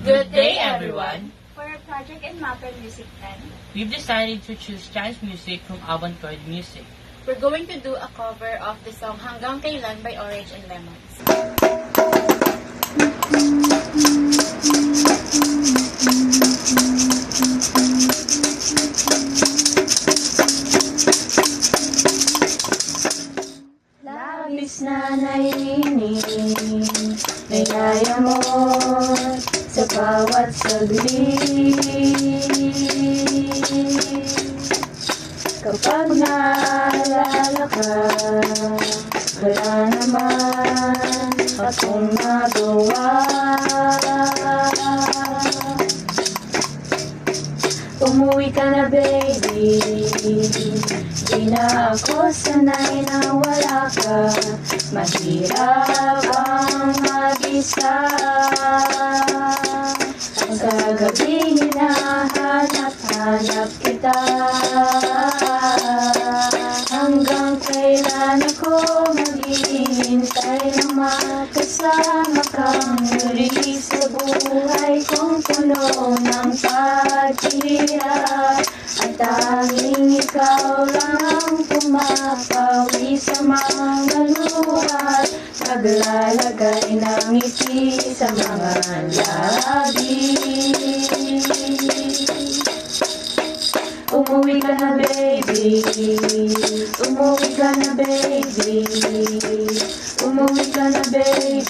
Good day, everyone! For our project in Mapper Music 10, We've decided to choose jazz music from avant-garde music. We're going to do a cover of the song Hanggang Kailan by Orange and Lemons. Labis na naiinig, niyaya mo sa bawat saglit. Kapag naalala ka, wala naman akong magawa. Umuwi ka na, baby, di na ako sanay na wala ka. Mahirap ang mag-isa. Ang kagabi hinahanap-hanap kita. Hanggang kailan ako maghihintay na makasama kang muli sa buhay kong puno ng paghihirap. At tanging ikaw lang ang pumapawi sa mga luha. Naglalagay ng ngiti sa mga labi. Umuwi ka na, baby. Umuwi ka na, baby. Umuwi ka na, baby.